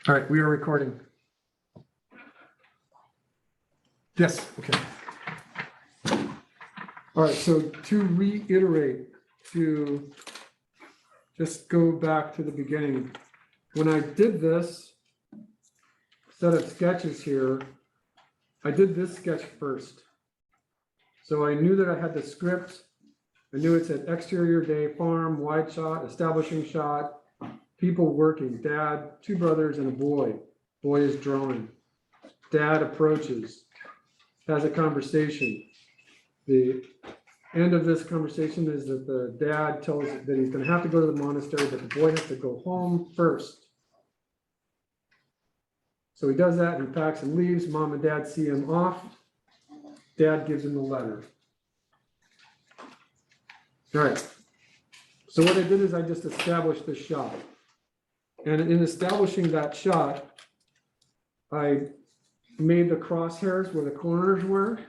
All right, we are recording. Yes, okay. All right, so to reiterate, to just go back to the beginning. When I did this set of sketches here, I did this sketch first. So I knew that I had the script. I knew it said exterior day, farm, wide shot, establishing shot, people working, dad, two brothers and a boy. Boy is drawing. Dad approaches, has a conversation. The end of this conversation is that the dad tells that he's going to have to go to the monastery, but the boy has to go home first. So he does that, he packs and leaves. Mom and dad see him off. Dad gives him the letter. All right. So what I did is I just established this shot. And in establishing that shot, I made the crosshairs where the corners were.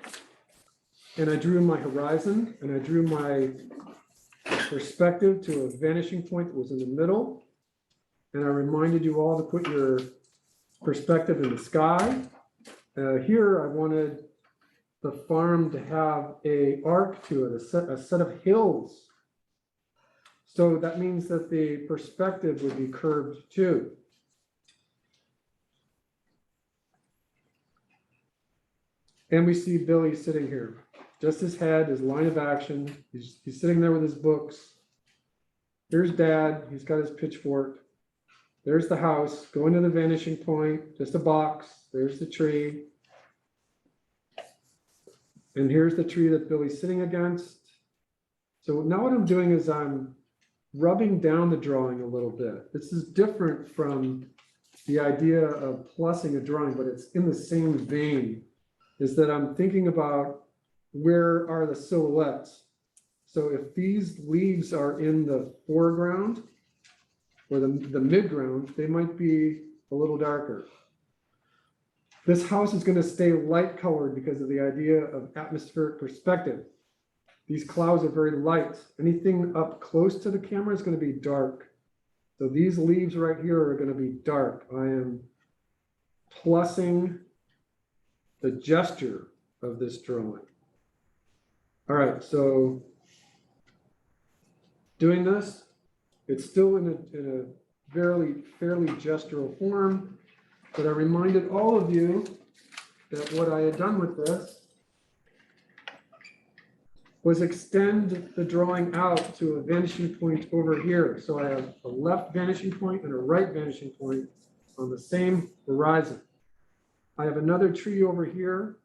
And I drew my horizon, and I drew my perspective to a vanishing point that was in the middle. And I reminded you all to put your perspective in the sky. Here, I wanted the farm to have an arc to it, a set of hills. So that means that the perspective would be curved too. And we see Billy sitting here. Just his head, his line of action. He's sitting there with his books. Here's Dad. He's got his pitchfork. There's the house, going to the vanishing point, just a box. There's the tree. And here's the tree that Billy's sitting against. So now what I'm doing is I'm rubbing down the drawing a little bit. This is different from the idea of plussing a drawing, but it's in the same vein, is that I'm thinking about where are the silhouettes. So if these leaves are in the foreground or the midground, they might be a little darker. This house is going to stay light colored because of the idea of atmospheric perspective. These clouds are very light. Anything up close to the camera is going to be dark. So these leaves right here are going to be dark. I am plussing the gesture of this drawing. All right, so doing this, it's still in a fairly gestural form, but I reminded all of you that what I had done with this was extend the drawing out to a vanishing point over here. So I have a left vanishing point and a right vanishing point on the same horizon. I have another tree over here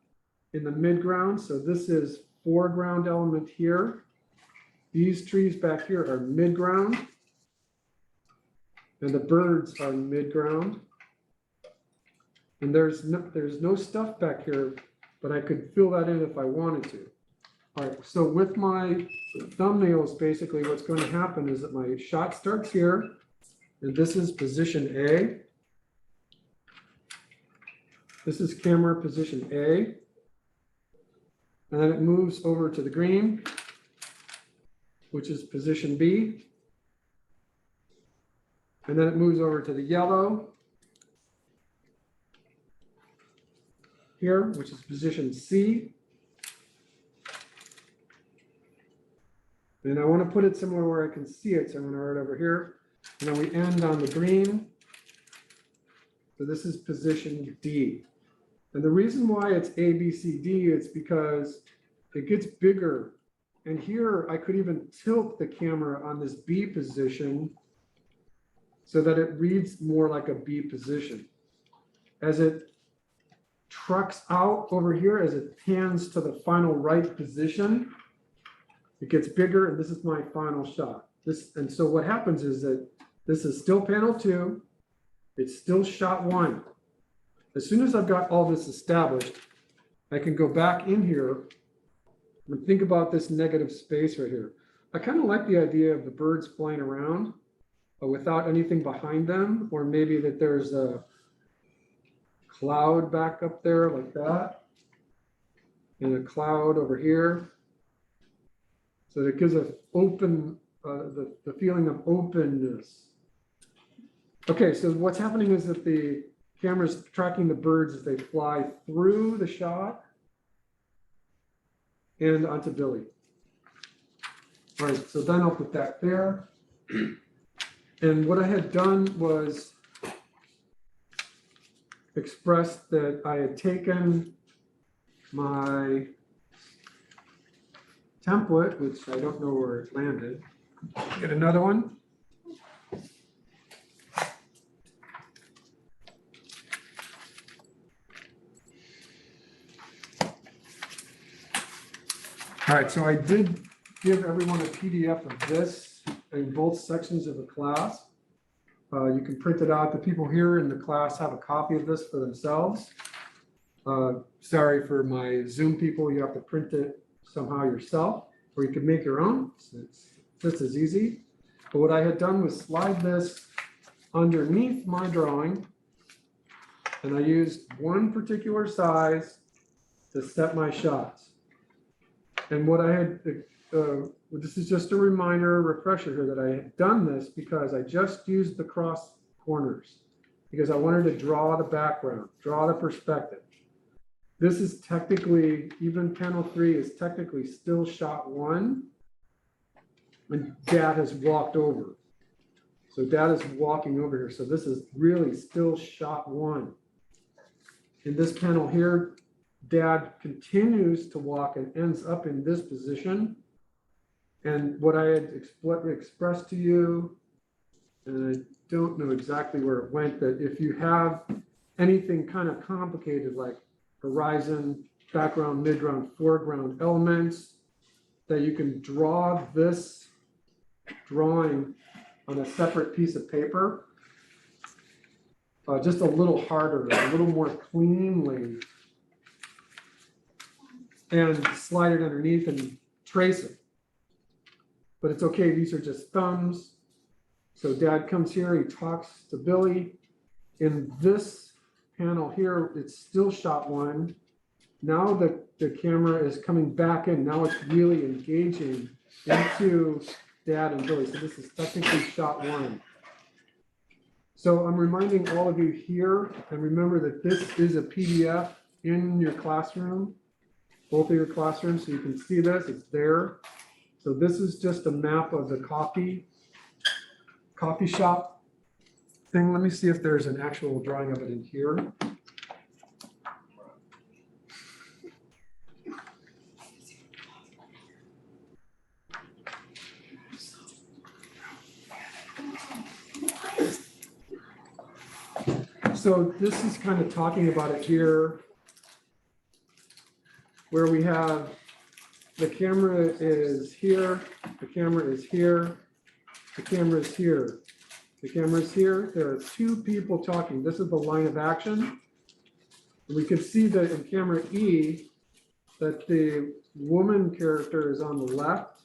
in the midground. So this is foreground element here. These trees back here are midground. And the birds are midground. And there's no stuff back here, but I could fill that in if I wanted to. All right, so with my thumbnails, basically what's going to happen is that my shot starts here, and this is position A. This is camera position A. And then it moves over to the green, which is position B. And then it moves over to the yellow here, which is position C. And I want to put it somewhere where I can see it. So I'm going to write over here. And then we end on the green. So this is position D. And the reason why it's A, B, C, D is because it gets bigger. And here I could even tilt the camera on this B position so that it reads more like a B position. As it trucks out over here, as it pans to the final right position, it gets bigger, and this is my final shot. And so what happens is that this is still panel 2. It's still shot 1. As soon as I've got all this established, I can go back in here and think about this negative space right here. I kind of like the idea of the birds flying around without anything behind them, or maybe that there's a cloud back up there like that, and a cloud over here. So it gives us open, the feeling of openness. Okay, so what's happening is that the camera's tracking the birds as they fly through the shot and onto Billy. All right, so then I'll put that there. And what I had done was expressed that I had taken my template, which I don't know where it landed. Get another one. All right, so I did give everyone a PDF of this in both sections of the class. You can print it out. The people here in the class have a copy of this for themselves. Sorry for my Zoom people, you have to print it somehow yourself, or you can make your own. It's just as easy. But what I had done was slide this underneath my drawing, and I used one particular size to set my shots. And what I had, this is just a reminder, refresher here that I had done this because I just used the cross corners because I wanted to draw the background, draw the perspective. This is technically, even panel 3 is technically still shot 1, and Dad has walked over. So Dad is walking over here. So this is really still shot 1. In this panel here, Dad continues to walk and ends up in this position. And what I had expressed to you, and I don't know exactly where it went, that if you have anything kind of complicated like horizon, background, midground, foreground elements, that you can draw this drawing on a separate piece of paper, just a little harder, a little more cleanly, and slide it underneath and trace it. But it's okay, these are just thumbs. So Dad comes here, he talks to Billy. In this panel here, it's still shot 1. Now the camera is coming back in. Now it's really engaging into Dad and Billy. So this is technically shot 1. So I'm reminding all of you here, and remember that this is a PDF in your classroom, both of your classrooms, so you can see this, it's there. So this is just a map of the coffee shop thing. Let me see if there's an actual drawing of it in here. So this is kind of talking about it here, where we have the camera is here, the camera is here, the camera is here, the camera is here. There are 2 people talking. This is the line of action. And we can see that in camera E that the woman character is on the left,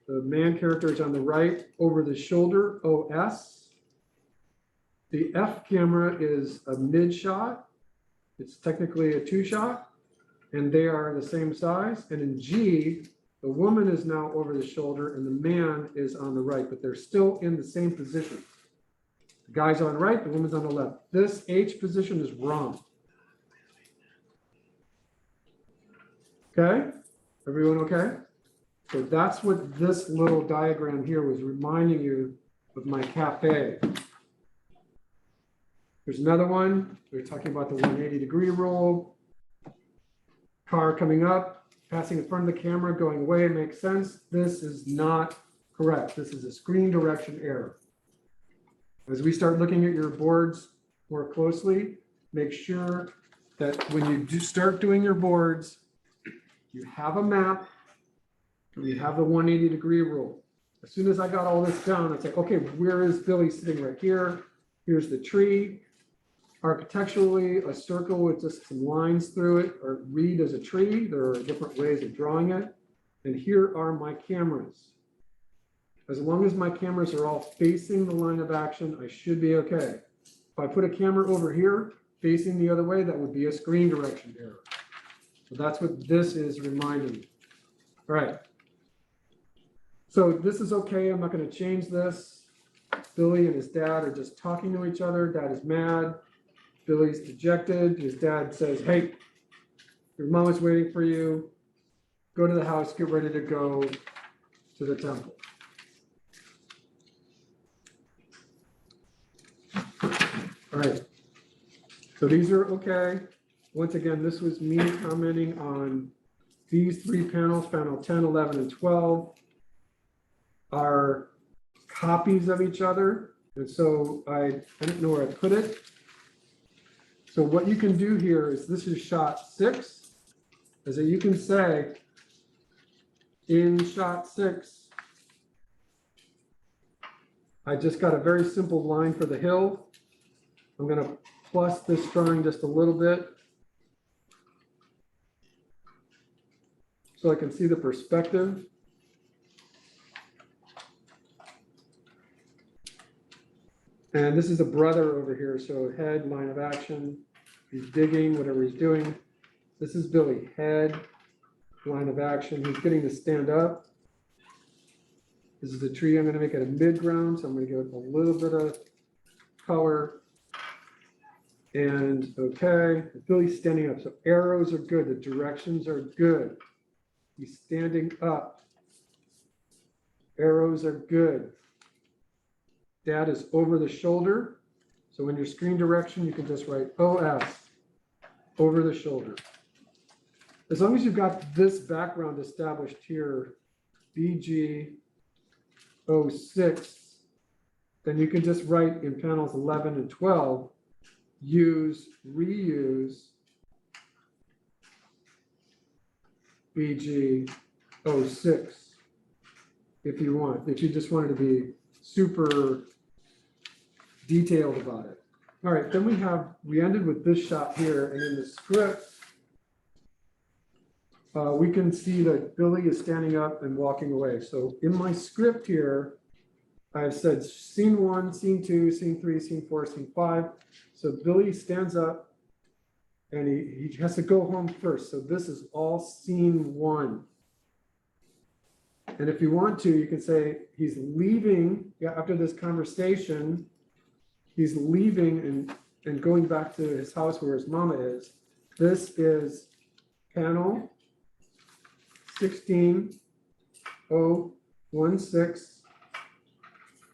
the man character is on the right, over the shoulder, OS. The F camera is a mid shot. It's technically a 2-shot. And they are the same size. And in G, the woman is now over the shoulder and the man is on the right, but they're still in the same position. The guy's on the right, the woman's on the left. This H position is wrong. Okay? Everyone okay? So that's what this little diagram here was reminding you of my cafe. There's another one. We're talking about the 180-degree rule. Car coming up, passing in front of the camera, going away, makes sense. This is not correct. This is a screen direction error. As we start looking at your boards more closely, make sure that when you do start doing your boards, you have a map and you have the 180-degree rule. As soon as I got all this down, I'd say, okay, where is Billy sitting right here? Here's the tree. Architecturally, a circle with just some lines through it, or read as a tree. There are different ways of drawing it. And here are my cameras. As long as my cameras are all facing the line of action, I should be okay. If I put a camera over here, facing the other way, that would be a screen direction error. So that's what this is reminding me. All right. So this is okay. I'm not going to change this. Billy and his dad are just talking to each other. Dad is mad. Billy's dejected. His dad says, hey, your mom is waiting for you. Go to the house, get ready to go to the temple. All right. So these are okay. Once again, this was me commenting on these three panels, panel 10, 11, and 12 are copies of each other. And so I didn't know where I put it. So what you can do here is this is shot 6. Is that you can say in shot 6, I just got a very simple line for the hill. I'm going to plus this drawing just a little bit so I can see the perspective. And this is a brother over here, so head, line of action. He's digging, whatever he's doing. This is Billy, head, line of action. He's getting to stand up. This is a tree. I'm going to make it a mid-ground, so I'm going to give it a little bit of color. And okay, Billy's standing up. So arrows are good. The directions are good. He's standing up. Arrows are good. Dad is over the shoulder. So in your screen direction, you can just write OS, over the shoulder. As long as you've got this background established here, BG 06, then you can just write in panels 11 and 12, reuse BG 06 if you want, if you just wanted to be super detailed about it. All right, then we ended with this shot here, and in the script, we can see that Billy is standing up and walking away. So in my script here, I've said scene 1, scene 2, scene 3, scene 4, scene 5. So Billy stands up and he has to go home first. So this is all scene 1. And if you want to, you can say he's leaving after this conversation. He's leaving and going back to his house where his mama is. This is panel 16016,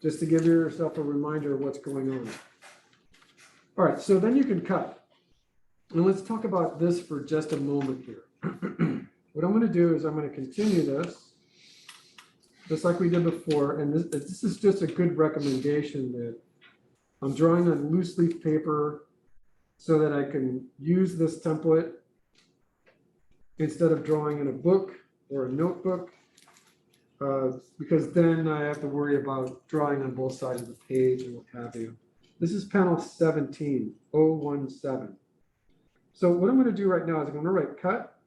just to give yourself a reminder of what's going on. All right, so then you can cut. And let's talk about this for just a moment here. What I'm going to do is I'm going to continue this, just like we did before. And this is just a good recommendation that I'm drawing on loose leaf paper so that I can use this template instead of drawing in a book or a notebook, because then I have to worry about drawing on both sides of the page and what have you. This is panel 17, 017. So what I'm going to do right now is I'm going to write cut.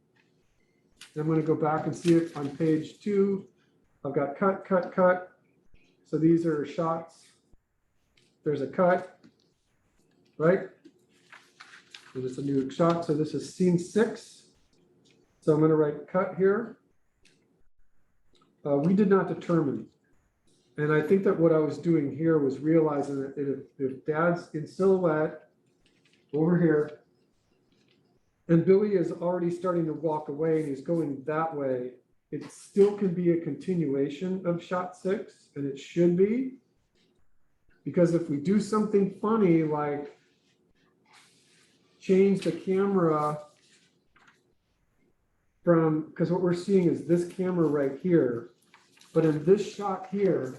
And I'm going to go back and see if on page 2, I've got cut, cut, cut. So these are shots. There's a cut, right? And it's a new shot. So this is scene 6. So I'm going to write cut here. We did not determine. And I think that what I was doing here was realizing that if Dad's in silhouette over here, and Billy is already starting to walk away and he's going that way, it still can be a continuation of shot 6, and it should be. Because if we do something funny like change the camera from, because what we're seeing is this camera right here, but in this shot here,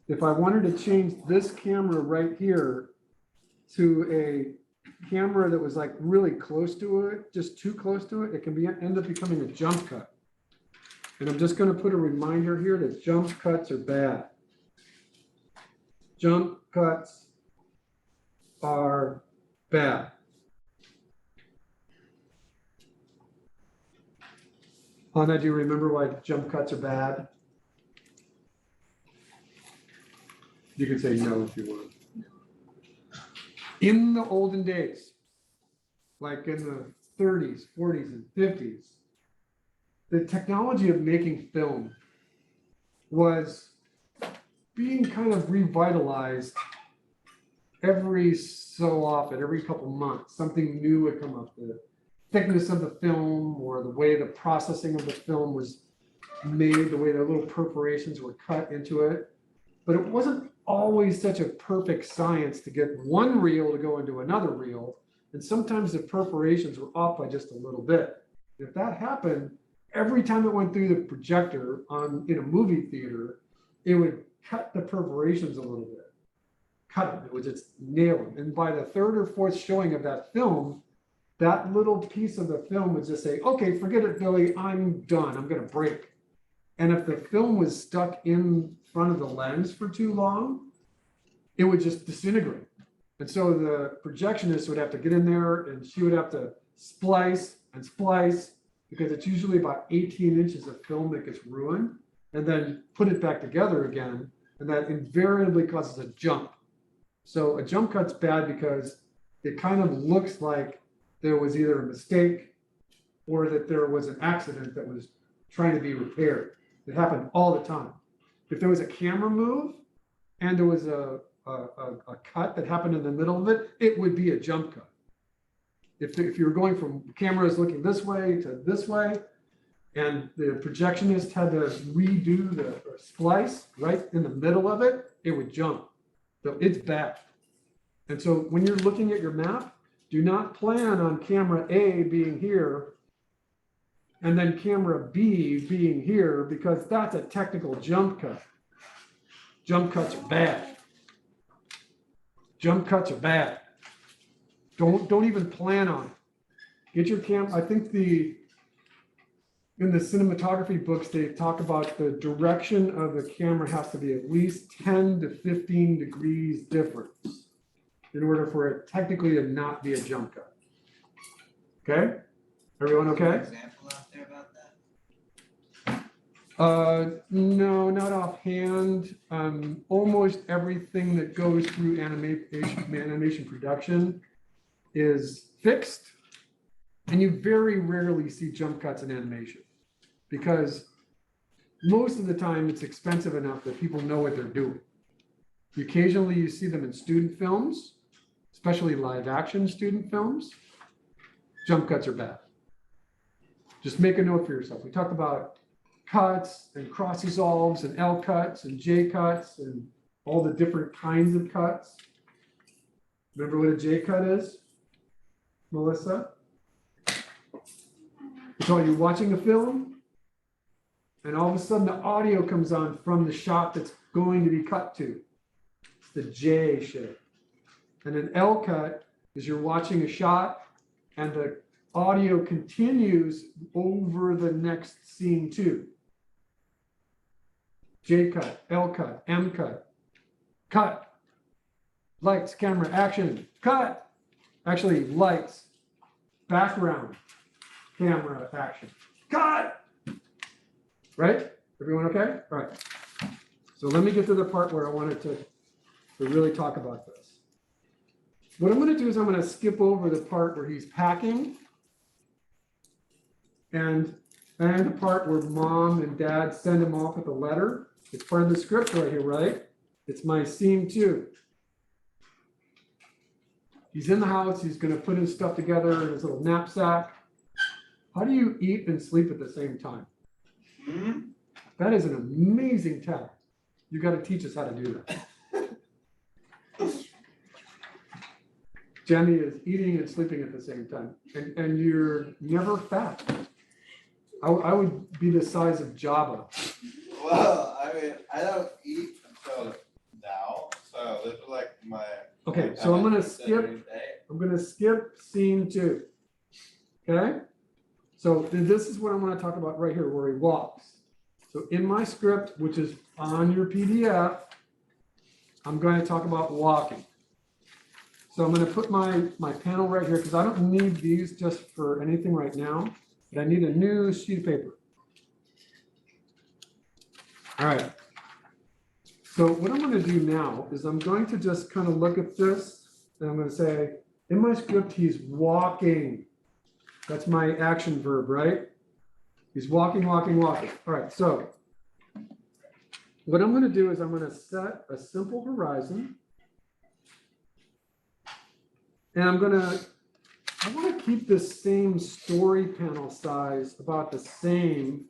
if I wanted to change this camera right here to a camera that was like really close to it, just too close to it, it can end up becoming a jump cut. And I'm just going to put a reminder here that jump cuts are bad. Jump cuts are bad. Hannah, do you remember why jump cuts are bad? You can say no if you want. In the olden days, like in the 30s, 40s, and 50s, the technology of making film was being kind of revitalized every so often, every couple months, something new would come up. The thickness of the film or the way the processing of the film was made, the way the little perforations were cut into it. But it wasn't always such a perfect science to get one reel to go into another reel. And sometimes the perforations were off by just a little bit. If that happened, every time it went through the projector in a movie theater, it would cut the perforations a little bit. Cut them, it would just nail them. And by the third or fourth showing of that film, that little piece of the film would just say, okay, forget it, Billy, I'm done, I'm gonna break. And if the film was stuck in front of the lens for too long, it would just disintegrate. And so the projectionist would have to get in there and she would have to splice and splice, because it's usually about 18 inches of film that gets ruined, and then put it back together again. And that invariably causes a jump. So a jump cut's bad because it kind of looks like there was either a mistake or that there was an accident that was trying to be repaired. It happened all the time. If there was a camera move and there was a cut that happened in the middle of it, it would be a jump cut. If you were going from cameras looking this way to this way, and the projectionist had to redo the splice right in the middle of it, it would jump. So it's bad. And so when you're looking at your map, do not plan on camera A being here and then camera B being here, because that's a technical jump cut. Jump cuts are bad. Jump cuts are bad. Don't even plan on it. Get your camera. I think in the cinematography books, they talk about the direction of the camera has to be at least 10 to 15 degrees difference in order for it technically to not be a jump cut. Okay? Everyone okay? Example out there about that? No, not offhand. Almost everything that goes through animation production is fixed, and you very rarely see jump cuts in animation, because most of the time it's expensive enough that people know what they're doing. Occasionally you see them in student films, especially live action student films. Jump cuts are bad. Just make a note for yourself. We talked about cuts and cross dissolves and L cuts and J cuts and all the different kinds of cuts. Remember what a J cut is, Melissa? So you're watching a film and all of a sudden the audio comes on from the shot that's going to be cut to. It's the J shape. And an L cut is you're watching a shot and the audio continues over the next scene too. J cut, L cut, M cut, cut, lights, camera, action, cut. Actually, lights, background, camera, action, cut. Right? Everyone okay? All right. So let me get to the part where I wanted to really talk about this. What I'm going to do is I'm going to skip over the part where he's packing and the part where mom and dad send him off with a letter. It's part of the script right here, right? It's my scene 2. He's in the house. He's going to put his stuff together in his little knapsack. How do you eat and sleep at the same time? Mm-hmm. That is an amazing talent. You got to teach us how to do that. Jenny is eating and sleeping at the same time, and you're never fat. I would be the size of Jabba. Well, I mean, I don't eat until now, so this is like my. Okay, so I'm gonna skip scene 2. Okay, so this is what I'm gonna talk about right here, where he walks. So in my script, which is on your PDF, I'm going to talk about walking. So I'm going to put my panel right here because I don't need these just for anything right now, but I need a new sheet of paper. All right. So what I'm going to do now is I'm going to just kind of look at this and I'm going to say, in my script, he's walking. That's my action verb, right? He's walking, walking, walking. All right, so what I'm gonna do is I'm gonna set a simple horizon. And I wanna keep this same story panel size about the same,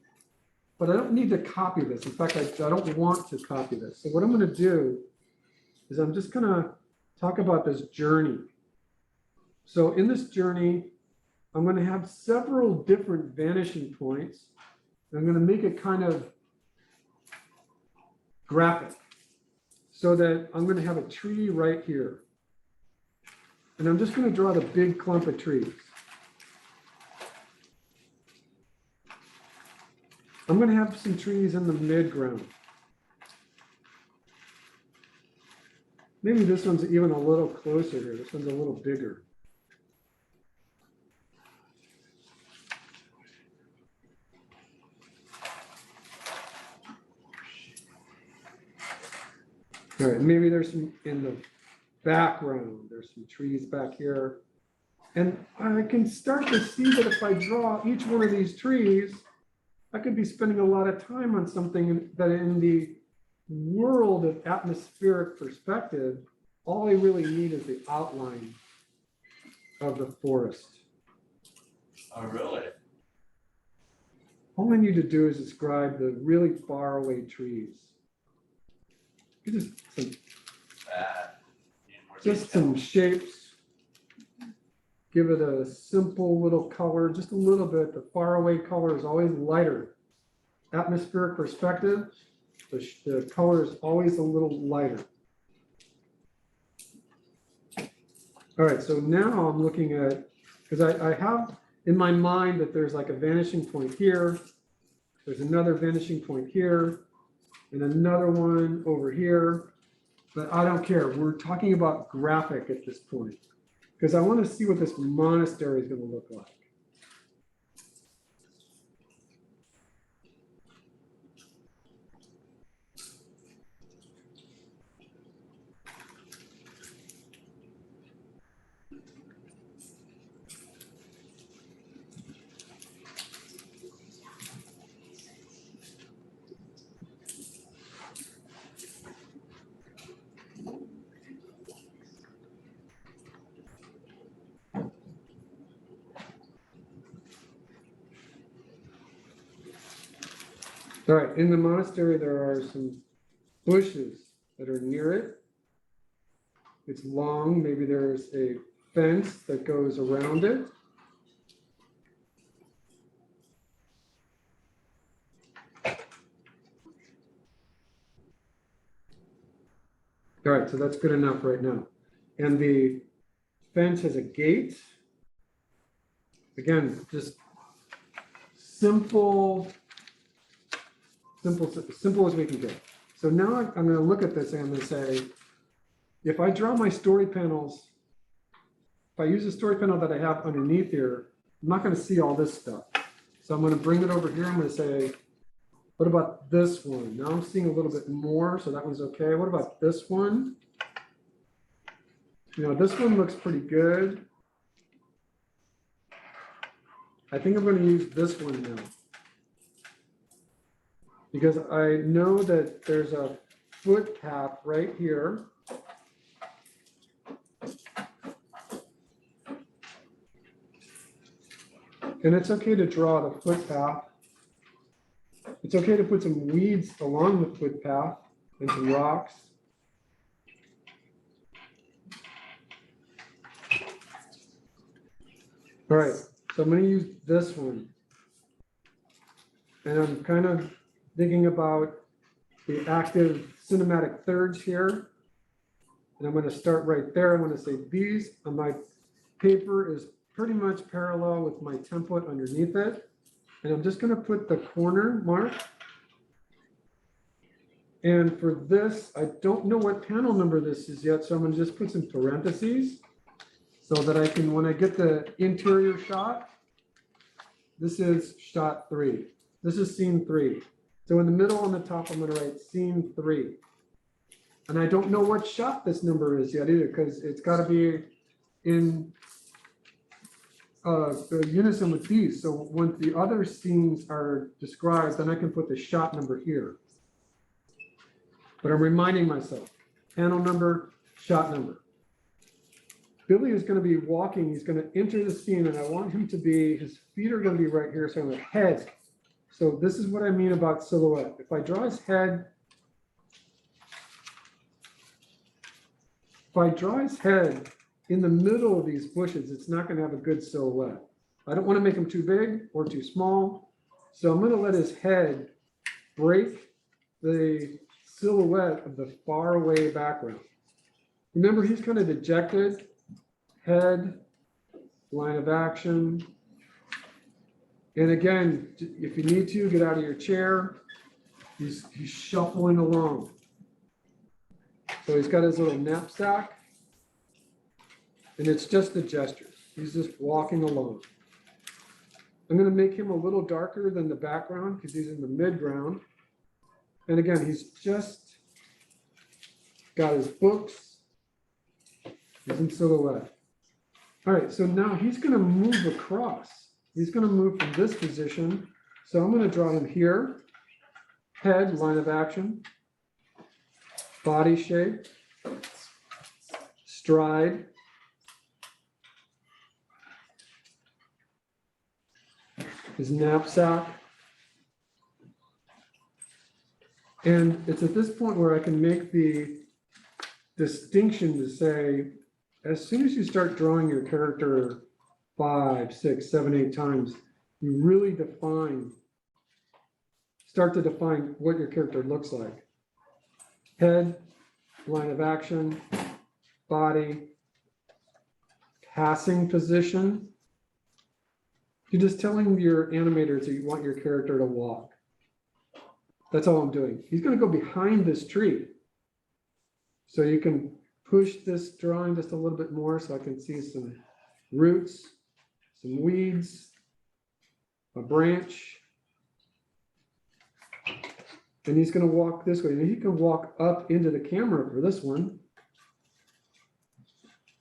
but I don't need to copy this. In fact, I don't want to copy this. So what I'm gonna do is I'm just gonna talk about this journey. So in this journey, I'm gonna have several different vanishing points. I'm gonna make it kind of graphic so that I'm gonna have a tree right here. And I'm just gonna draw the big clump of trees. I'm gonna have some trees in the midground. Maybe this one's even a little closer here. This one's a little bigger. All right, maybe there's some in the background. There's some trees back here. And I can start to see that if I draw each one of these trees, I could be spending a lot of time on something that in the world of atmospheric perspective, all I really need is the outline of the forest. Oh, really? All I need to do is describe the really far away trees. Just some shapes. Give it a simple little color, just a little bit. The far away color is always lighter. Atmospheric perspective, the color is always a little lighter. All right, so now I'm looking at, because I have in my mind that there's like a vanishing point here. There's another vanishing point here and another one over here. But I don't care. We're talking about graphic at this point because I want to see what this monastery is going to look like. All right, in the monastery, there are some bushes that are near it. It's long, maybe there's a fence that goes around it. All right, so that's good enough right now. And the fence has a gate. Again, just simple as we can get. So now I'm going to look at this and I'm going to say, if I draw my story panels, if I use a story panel that I have underneath here, I'm not going to see all this stuff. So I'm going to bring it over here. I'm going to say, what about this one? Now I'm seeing a little bit more, so that one's okay. What about this one? You know, this one looks pretty good. I think I'm going to use this one now, because I know that there's a footpath right here. And it's okay to draw the footpath. It's okay to put some weeds along the footpath and some rocks. All right, so I'm going to use this one. And I'm kind of thinking about the active cinematic thirds here. And I'm going to start right there. I'm going to say these on my paper is pretty much parallel with my template underneath it. And I'm just going to put the corner mark. And for this, I don't know what panel number this is yet, so I'm going to just put some parentheses so that I can, when I get the interior shot, this is shot 3. This is scene 3. So in the middle on the top, I'm going to write scene 3. And I don't know what shot this number is yet either, because it's got to be in unison with these. So when the other scenes are described, then I can put the shot number here. but I'm reminding myself, panel number, shot number. Billy is going to be walking, he's going to enter the scene, and I want him to be, his feet are going to be right here, so I'm going to head. So this is what I mean about silhouette. If I draw his head, in the middle of these bushes, it's not going to have a good silhouette. I don't want to make him too big or too small. So I'm going to let his head break the silhouette of the faraway background. Remember, he's kind of dejected. Head, line of action. And again, if you need to, get out of your chair. He's shuffling along. So he's got his little knapsack. And it's just a gesture. He's just walking along. I'm going to make him a little darker than the background because he's in the midground. And again, he's just got his books. He's in silhouette. All right, so now he's going to move across. He's going to move from this position. So I'm going to draw him here. Head, line of action. Body shape. Stride. His knapsack. And it's at this point where I can make the distinction to say, as soon as you start drawing your character 5, 6, 7, 8 times, you really start to define what your character looks like. Head, line of action, body, passing position. You're just telling your animators that you want your character to walk. That's all I'm doing. He's going to go behind this tree. So you can push this drawing just a little bit more so I can see some roots, some weeds, a branch. And he's going to walk this way. And he can walk up into the camera for this one.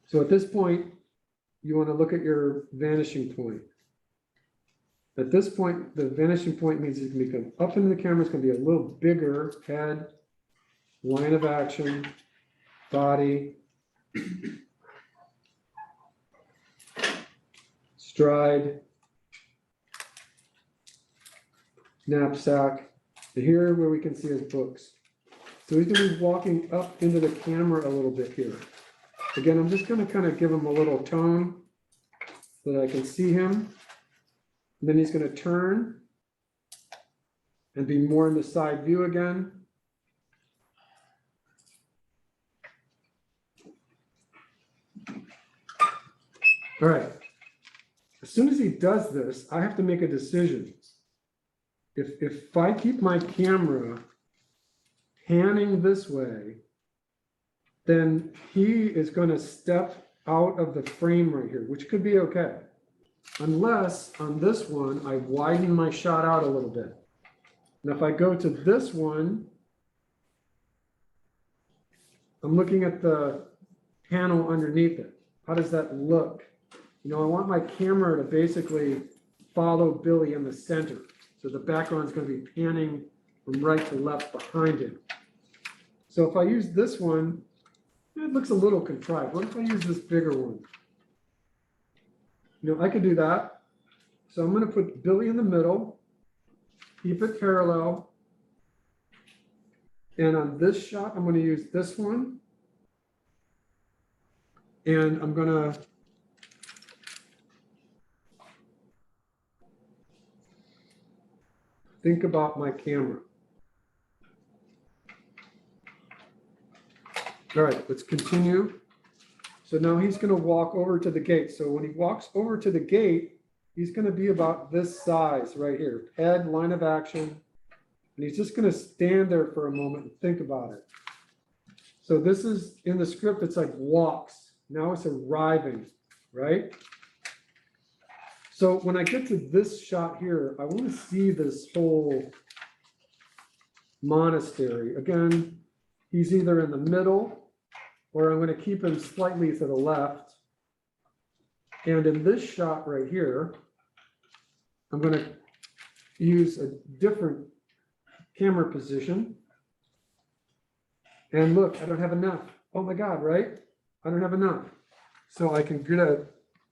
So at this point, you want to look at your vanishing point. At this point, the vanishing point means it's going to come up into the camera. It's going to be a little bigger. Head, line of action, body, stride, knapsack. And here where we can see his books. So he's going to be walking up into the camera a little bit here. Again, I'm just going to kind of give him a little tone so that I can see him. And then he's going to turn and be more in the side view again. All right. As soon as he does this, I have to make a decision. If I keep my camera panning this way, then he is going to step out of the frame right here, which could be okay. Unless on this one, I widen my shot out a little bit. And if I go to this one, I'm looking at the panel underneath it. How does that look? You know, I want my camera to basically follow Billy in the center. So the background is going to be panning from right to left behind him. So if I use this one, it looks a little contrived. What if I use this bigger one? You know, I could do that. So I'm going to put Billy in the middle, keep it parallel. And on this shot, I'm going to use this one. And I'm going to think about my camera. All right, let's continue. So now he's going to walk over to the gate. So when he walks over to the gate, he's going to be about this size right here. Head, line of action. And he's just going to stand there for a moment and think about it. So this is in the script, it's like walks. Now it's arriving, right? So when I get to this shot here, I want to see this whole monastery. Again, he's either in the middle or I'm going to keep him slightly to the left. And in this shot right here, I'm going to use a different camera position. And look, I don't have enough. Oh my God, right? I don't have enough. So I can get a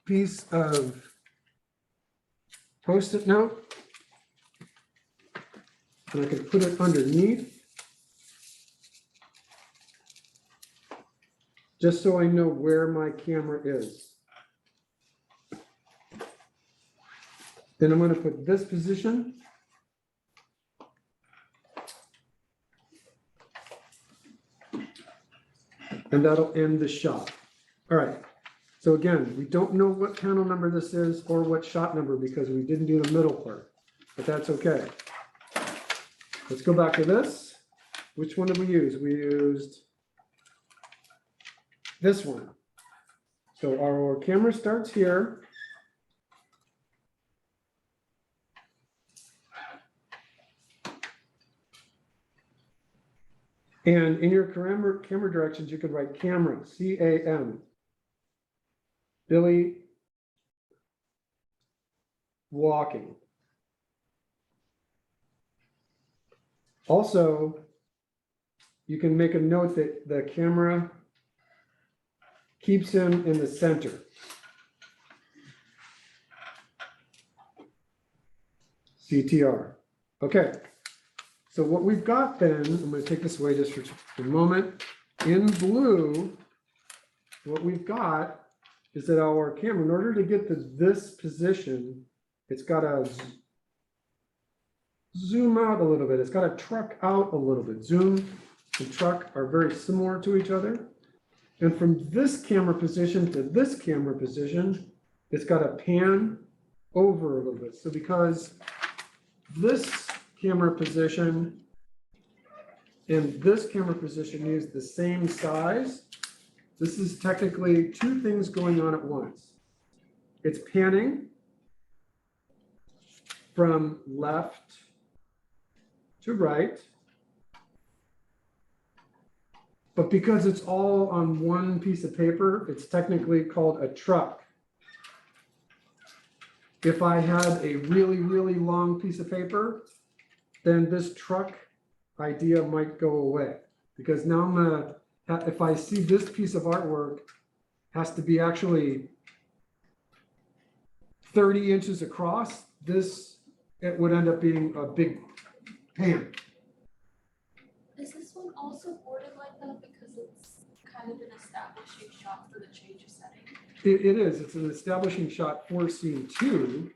piece of Post-it note, and I can put it underneath, just so I know where my camera is. Then I'm going to put this position. And that'll end the shot. All right. So again, we don't know what panel number this is or what shot number because we didn't do the middle part, but that's okay. Let's go back to this. Which one did we use? We used this one. So our camera starts here. And in your camera directions, you could write camera, C-A-M. Billy walking. Also, you can make a note that the camera keeps him in the center. CTR. Okay. So what we've got then, I'm going to take this away just for a moment. In blue, what we've got is that our camera, in order to get to this position, it's got to zoom out a little bit. It's got to truck out a little bit. Zoom and truck are very similar to each other. And from this camera position to this camera position, it's got to pan over a little bit. So because this camera position and this camera position use the same size, this is technically two things going on at once. It's panning from left to right, but because it's all on one piece of paper, it's technically called a truck. If I had a really, really long piece of paper, then this truck idea might go away, because now I'm gonna, if I see this piece of artwork has to be actually 30 inches across, it would end up being a big pan. Is this one also boarded like that because it's kind of an establishing shot for the change of setting? It is, it's an establishing shot for scene 2.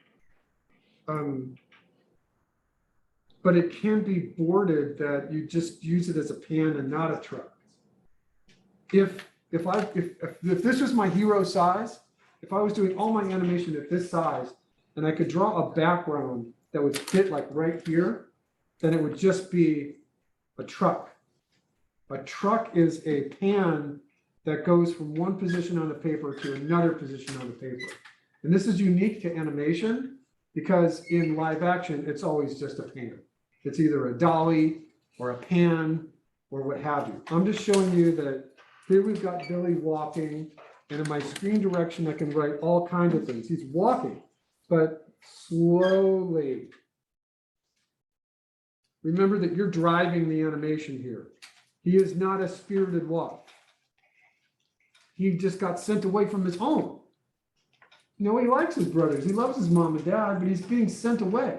But it can be boarded that you just use it as a pan and not a truck. If this was my hero size, if I was doing all my animation at this size and I could draw a background that would fit like right here, then it would just be a truck. A truck is a pan that goes from one position on the paper to another position on the paper. And this is unique to animation because in live action, it's always just a pan. It's either a dolly or a pan or what have you. I'm just showing you that here we've got Billy walking, and in my screen direction, I can write all kinds of things. He's walking, but slowly. Remember that you're driving the animation here. He is not a spirited walk. He just got sent away from his home. You know, he likes his brothers. He loves his mom and dad, but he's being sent away.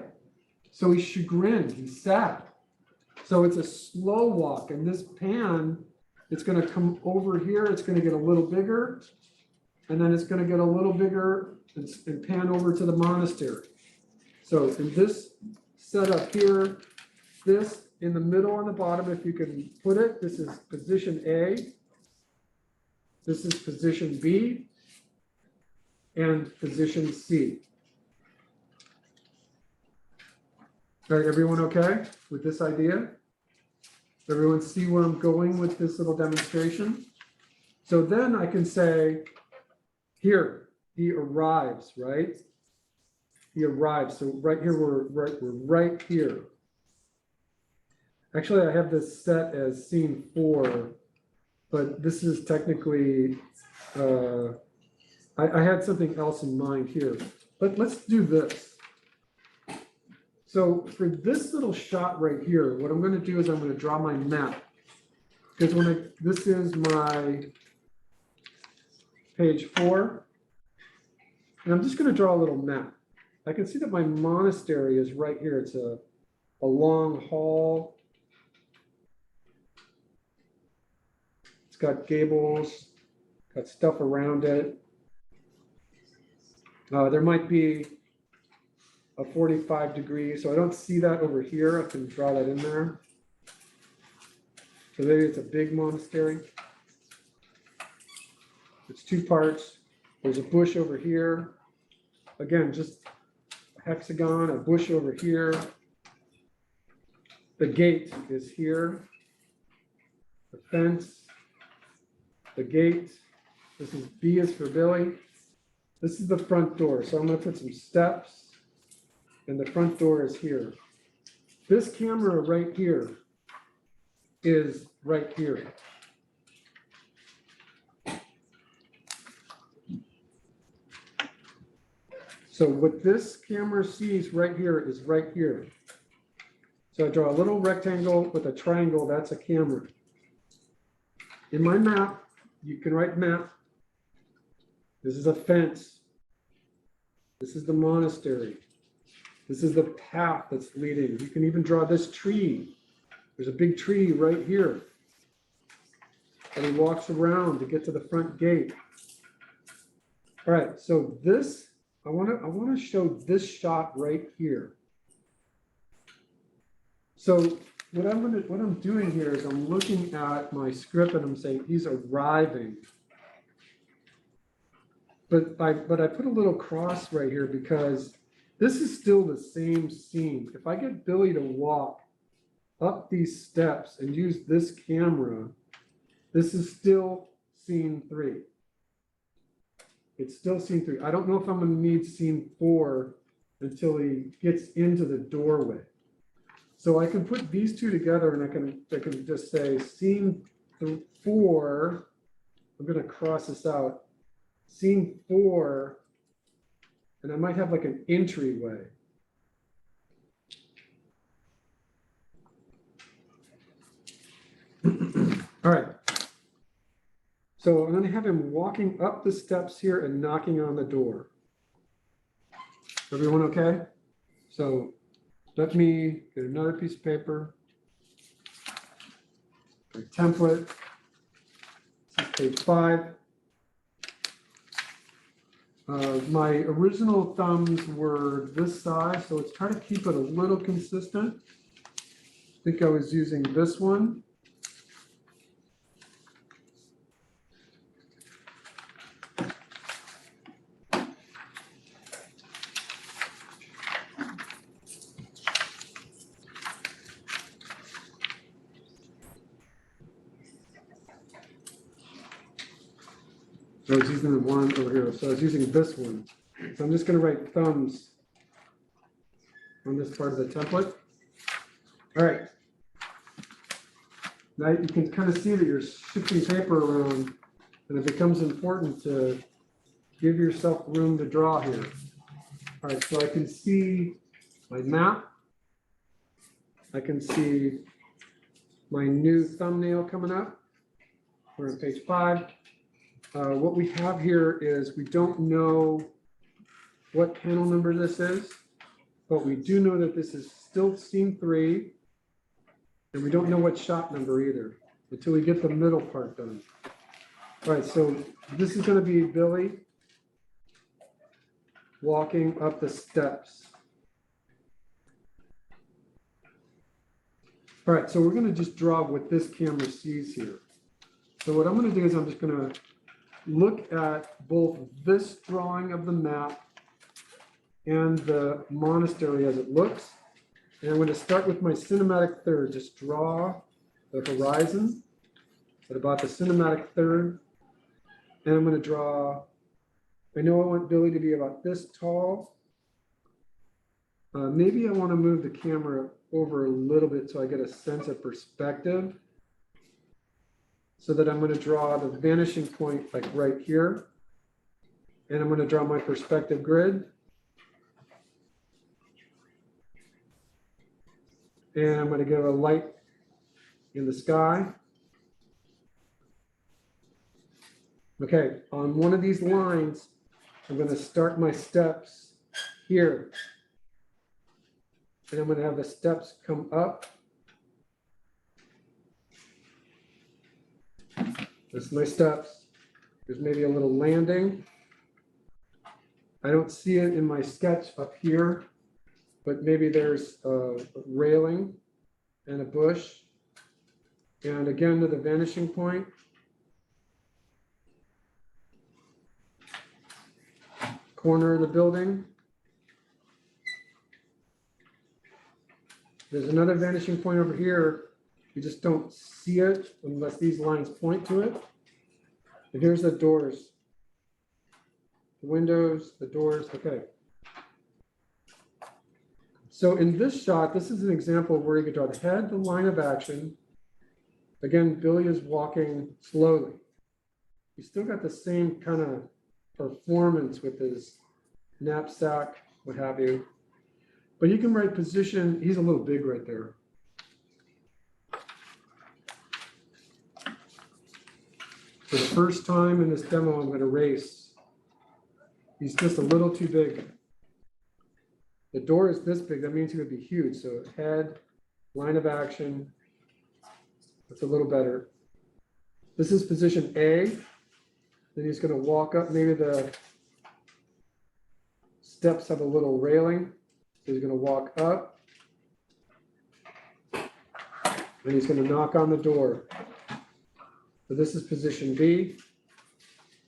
So he's chagrined, he's sad. So it's a slow walk, and this pan, it's going to come over here, it's going to get a little bigger, and then it's going to get a little bigger and pan over to the monastery. So in this setup here, this in the middle on the bottom, if you can put it, this is position A, this is position B, and position C. All right, everyone okay with this idea? Everyone see where I'm going with this little demonstration? So then I can say, here, he arrives, right? He arrives. So right here, we're right here. Actually, I have this set as scene 4, but this is technically, I had something else in mind here, but let's do this. So for this little shot right here, what I'm going to do is I'm going to draw my map. Because this is my page 4. And I'm just going to draw a little map. I can see that my monastery is right here. It's a long hall. It's got gables, got stuff around it. There might be a 45 degrees, so I don't see that over here. I can draw that in there. So maybe it's a big monastery. It's 2 parts. There's a bush over here. Again, just a hexagon, a bush over here. The gate is here. The fence, the gate. This is B is for Billy. This is the front door. So I'm going to put some steps, and the front door is here. This camera right here is right here. So what this camera sees right here is right here. So I draw a little rectangle with a triangle, that's a camera. In my map, you can write map. This is a fence. This is the monastery. This is the path that's leading. You can even draw this tree. There's a big tree right here. And he walks around to get to the front gate. All right, so this, I want to show this shot right here. So what I'm doing here is I'm looking at my script and I'm saying he's arriving. But I put a little cross right here because this is still the same scene. If I get Billy to walk up these steps and use this camera, this is still scene 3. It's still scene 3. I don't know if I'm going to need scene 4 until he gets into the doorway. So I can put these 2 together and I can just say scene 4. I'm going to cross this out. Scene 4, and I might have like an entryway. All right. So I'm going to have him walking up the steps here and knocking on the door. Everyone okay? So let me get another piece of paper, a template. This is page 5. My original thumbs were this size, so let's try to keep it a little consistent. I think I was using this one. I was using the one over here, so I was using this one. So I'm just going to write thumbs on this part of the template. All right. Now you can kind of see that you're shifting paper around, and it becomes important to give yourself room to draw here. All right, so I can see my map. I can see my new thumbnail coming up. We're on page 5. What we have here is we don't know what panel number this is, but we do know that this is still scene 3, and we don't know what shot number either until we get the middle part done. All right, so this is going to be Billy walking up the steps. All right, so we're going to just draw what this camera sees here. So what I'm going to do is I'm just going to look at both this drawing of the map and the monastery as it looks. And I'm going to start with my cinematic third. Just draw the horizon at about the cinematic third. And I'm going to draw, I know I want Billy to be about this tall. Maybe I want to move the camera over a little bit so I get a sense of perspective. So that I'm going to draw the vanishing point like right here. And I'm going to draw my perspective grid. And I'm going to give a light in the sky. Okay, on one of these lines, I'm gonna start my steps here. And I'm gonna have the steps come up. This is my steps. There's maybe a little landing. I don't see it in my sketch up here, but maybe there's a railing and a bush. And again, to the vanishing point. Corner of the building. There's another vanishing point over here. You just don't see it unless these lines point to it. And here's the doors. The windows, the doors, okay. So in this shot, this is an example where you could draw the head, the line of action. Again, Billy is walking slowly. He's still got the same kind of performance with his knapsack, what have you. But you can write position, he's a little big right there. For the first time in this demo, I'm going to erase. He's just a little too big. The door is this big, that means he would be huge. So head, line of action, that's a little better. This is position A. Then he's going to walk up, maybe the steps have a little railing. So he's going to walk up. And he's going to knock on the door. So this is position B.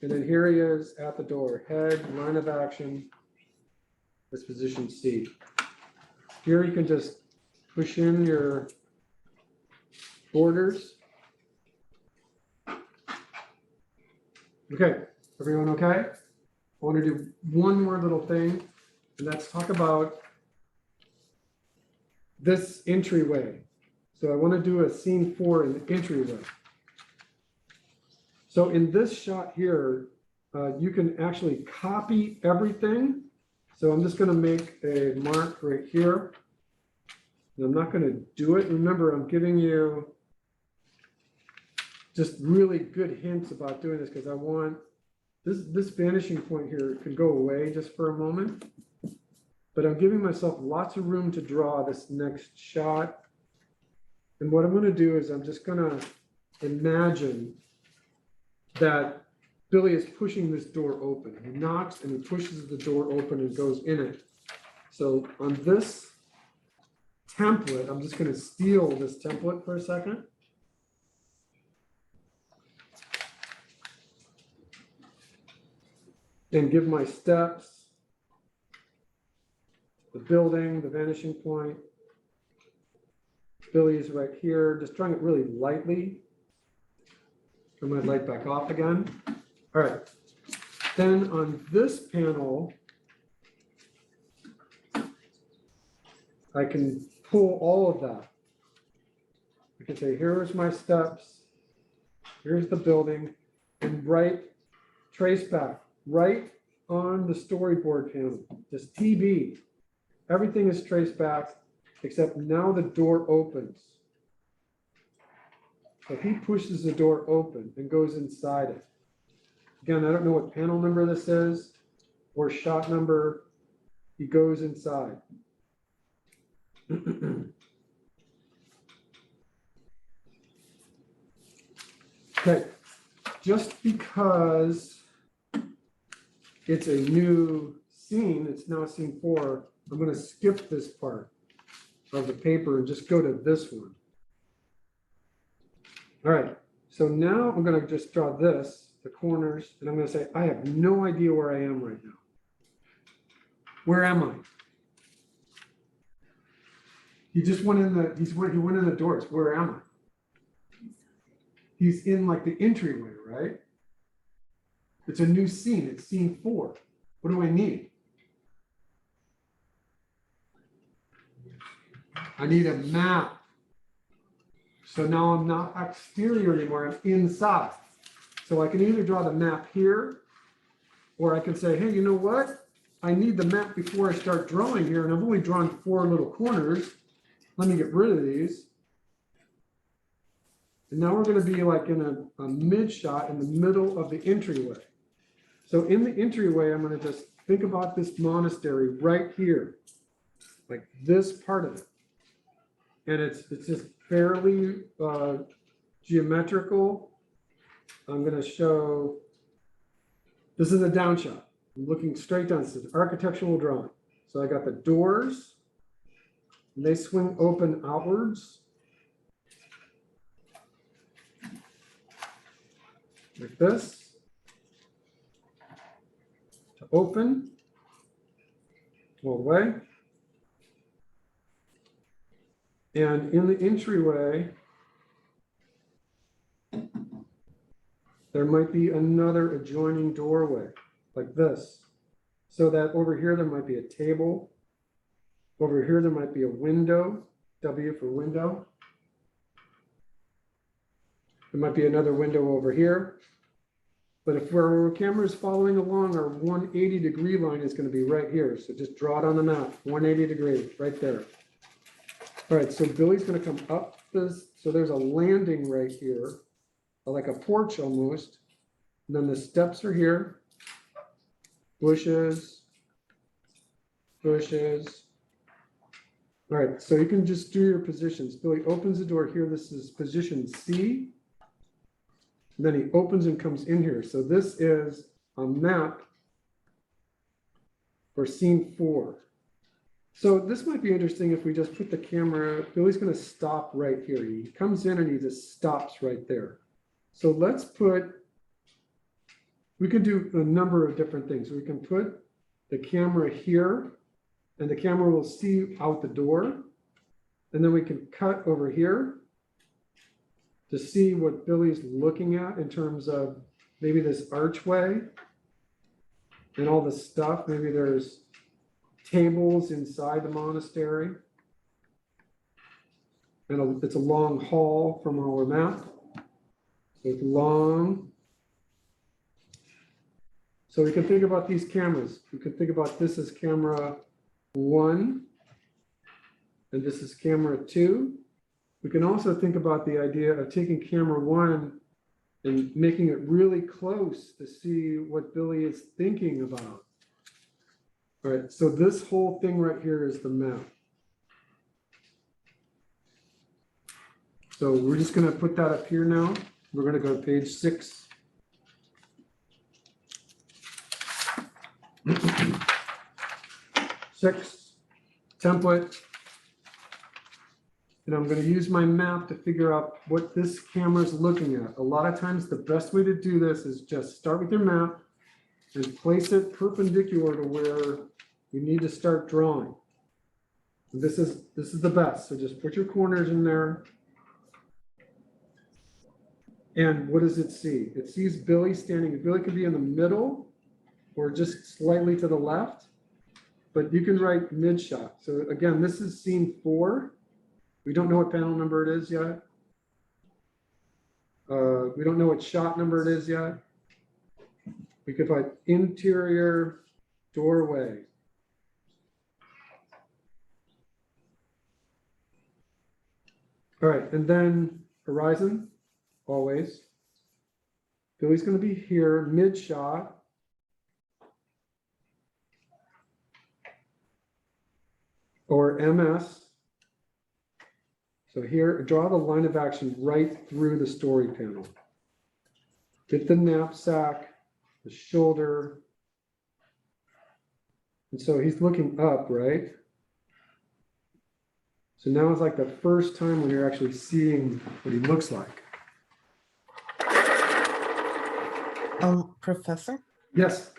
And then here he is at the door. Head, line of action. This position C. Here you can just push in your borders. Okay, everyone okay? I want to do one more little thing, and let's talk about this entryway. So I want to do a scene 4 in the entryway. So in this shot here, you can actually copy everything. So I'm just going to make a mark right here. And I'm not going to do it. Remember, I'm giving you just really good hints about doing this because I want this vanishing point here can go away just for a moment. But I'm giving myself lots of room to draw this next shot. And what I'm going to do is I'm just going to imagine that Billy is pushing this door open. He knocks and he pushes the door open and goes in it. So on this template, I'm just going to steal this template for a second. And give my steps, the building, the vanishing point. Billy is right here, just drawing it really lightly. Turn my light back off again. All right. Then on this panel, I can pull all of that. I can say, here's my steps, here's the building, and trace back right on the storyboard panel, just TB. Everything is traced back, except now the door opens. So he pushes the door open and goes inside it. Again, I don't know what panel number this is or shot number. He goes inside. Okay, just because it's a new scene, it's now scene 4, I'm going to skip this part of the paper and just go to this one. All right, so now I'm going to just draw this, the corners, and I'm going to say, I have no idea where I am right now. Where am I? He just went in he went in the doors. Where am I? He's in like the entryway, right? It's a new scene. It's scene 4. What do I need? I need a map. So now I'm not exterior anymore, I'm inside. So I can either draw the map here, or I can say, hey, you know what? I need the map before I start drawing here, and I've only drawn 4 little corners. Let me get rid of these. And now we're gonna be like in a mid shot in the middle of the entryway. So in the entryway, I'm gonna just think about this monastery right here, like this part of it. And it's just fairly geometrical. I'm gonna show, this is a down shot. I'm looking straight down, this is architectural drawing. So I got the doors, and they swing open outwards. Like this. To open all the way. And in the entryway, there might be another adjoining doorway like this. So that over here, there might be a table. Over here, there might be a window, W for window. There might be another window over here. But if our camera is following along, our 180-degree line is going to be right here. So just draw it on the map, 180 degrees, right there. All right, so Billy's going to come up this. So there's a landing right here, like a porch almost. And then the steps are here. Bushes, bushes. All right, so you can just do your positions. Billy opens the door here. This is position C. And then he opens and comes in here. So this is a map for scene 4. So this might be interesting if we just put the camera, Billy's going to stop right here. He comes in and he just stops right there. So let's put, we could do a number of different things. We can put the camera here and the camera will see out the door. And then we can cut over here to see what Billy's looking at in terms of maybe this archway and all the stuff. Maybe there's tables inside the monastery. And it's a long hall from our map. So it's long. So we can think about these cameras. We can think about this as camera 1, and this is camera 2. We can also think about the idea of taking camera 1 and making it really close to see what Billy is thinking about. All right, so this whole thing right here is the map. So we're just going to put that up here now. We're going to go to page 6. Six, template. And I'm going to use my map to figure out what this camera is looking at. A lot of times the best way to do this is just start with your map and place it perpendicular to where you need to start drawing. And this is the best. So just put your corners in there. And what does it see? It sees Billy standing. Billy could be in the middle or just slightly to the left, but you can write mid shot. So again, this is scene 4. We don't know what panel number it is yet. We don't know what shot number it is yet. We could write interior doorway. All right, and then horizon, always. Billy's going to be here, mid shot. Or MS. So here, draw the line of action right through the story panel. Get the knapsack, the shoulder. And so he's looking up, right? So now it's like the first time when you're actually seeing what he looks like. Professor? Yes.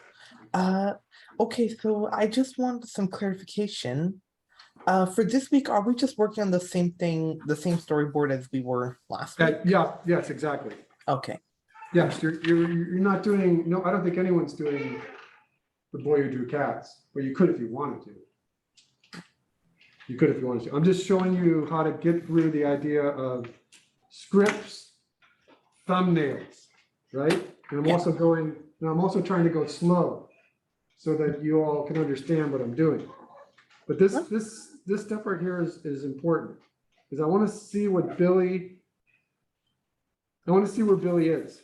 Okay, so I just want some clarification. For this week, are we just working on the same thing, the same storyboard as we were last week? Yeah, yes, exactly. Okay. Yes, you're not doing, no, I don't think anyone's doing The Boy Who Drew Cats, but you could if you wanted to. You could if you wanted to. I'm just showing you how to get through the idea of scripts, thumbnails, right? And I'm also going, and I'm also trying to go slow so that you all can understand what I'm doing. But this step right here is important because I want to see what Billy I want to see where Billy is.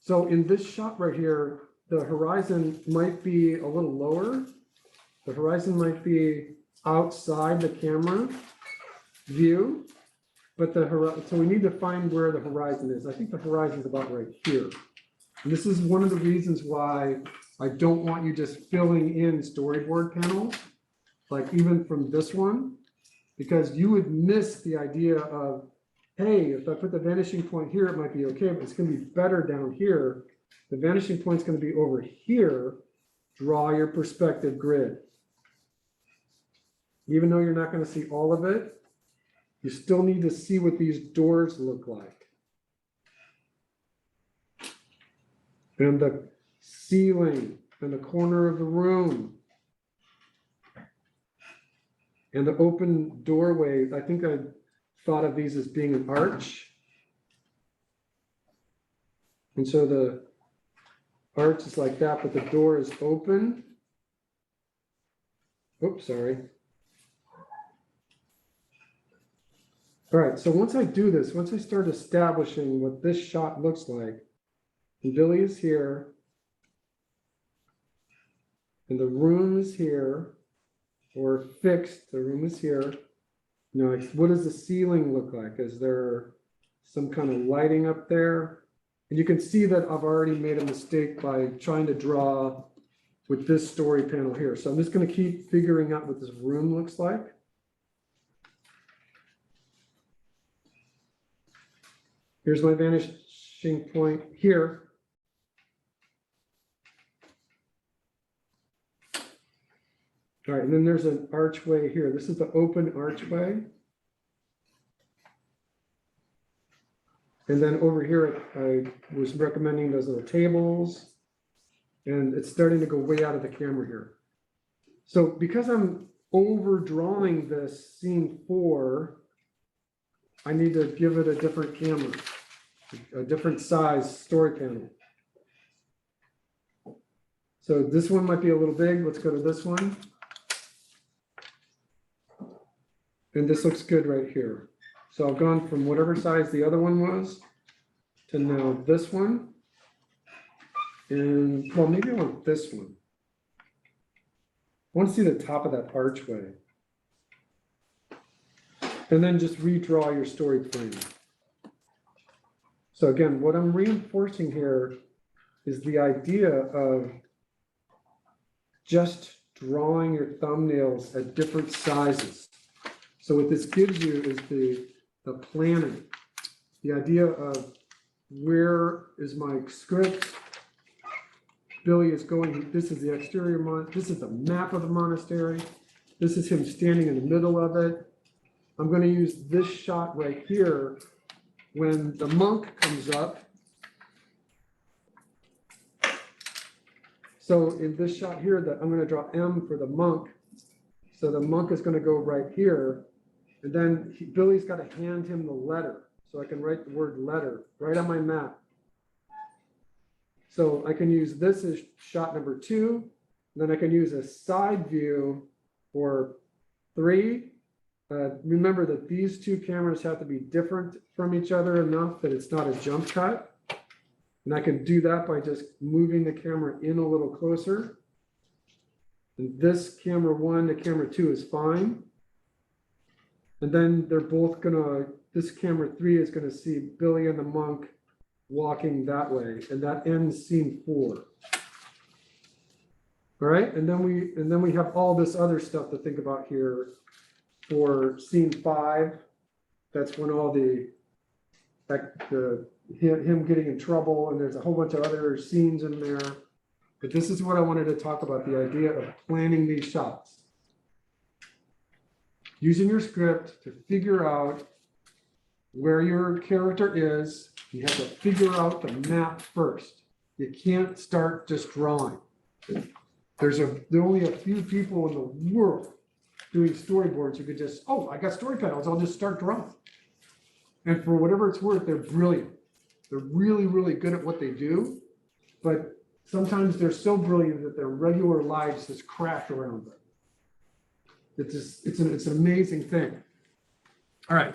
So in this shot right here, the horizon might be a little lower. The horizon might be outside the camera view, but so we need to find where the horizon is. I think the horizon is about right here. And this is one of the reasons why I don't want you just filling in storyboard panels, like even from this one, because you would miss the idea of, hey, if I put the vanishing point here, it might be okay, but it's going to be better down here. The vanishing point is going to be over here. Draw your perspective grid. Even though you're not going to see all of it, you still need to see what these doors look like. And the ceiling and the corner of the room. And the open doorway, I think I thought of these as being an arch. And so the arch is like that, but the door is open. Oops, sorry. All right, so once I do this, once I start establishing what this shot looks like, and Billy is here, and the room is here, or fixed, the room is here. You know, what does the ceiling look like? Is there some kind of lighting up there? And you can see that I've already made a mistake by trying to draw with this story panel here. So I'm just going to keep figuring out what this room looks like. Here's my vanishing point here. All right, and then there's an archway here. This is the open archway. And then over here, I was recommending those little tables. And it's starting to go way out of the camera here. So because I'm overdrawing this scene 4, I need to give it a different camera, a different size story panel. So this one might be a little big. Let's go to this one. And this looks good right here. So I've gone from whatever size the other one was to now this one. And well, maybe I want this one. I want to see the top of that archway. And then just redraw your story plane. So again, what I'm reinforcing here is the idea of just drawing your thumbnails at different sizes. So what this gives you is the planning, the idea of where is my script? Billy is going, this is the exterior, this is the map of the monastery. This is him standing in the middle of it. I'm going to use this shot right here when the monk comes up. So in this shot here, that I'm going to draw M for the monk. So the monk is going to go right here. And then Billy's got to hand him the letter. So I can write the word letter right on my map. So I can use this as shot number 2. And then I can use a side view for 3. Remember that these two cameras have to be different from each other enough that it's not a jump cut. And I can do that by just moving the camera in a little closer. And this camera 1 to camera 2 is fine. And then they're both gonna, this camera 3 is gonna see Billy and the monk walking that way, and that ends scene 4. All right, and then we have all this other stuff to think about here for scene 5. That's when all him getting in trouble, and there's a whole bunch of other scenes in there. But this is what I wanted to talk about, the idea of planning these shots. Using your script to figure out where your character is. You have to figure out the map first. You can't start just drawing. There are only a few people in the world doing storyboards who could just, oh, I got story panels, I'll just start drawing. And for whatever it's worth, they're brilliant. They're really, really good at what they do. But sometimes they're so brilliant that their regular lives just crash around them. It's an amazing thing. All right.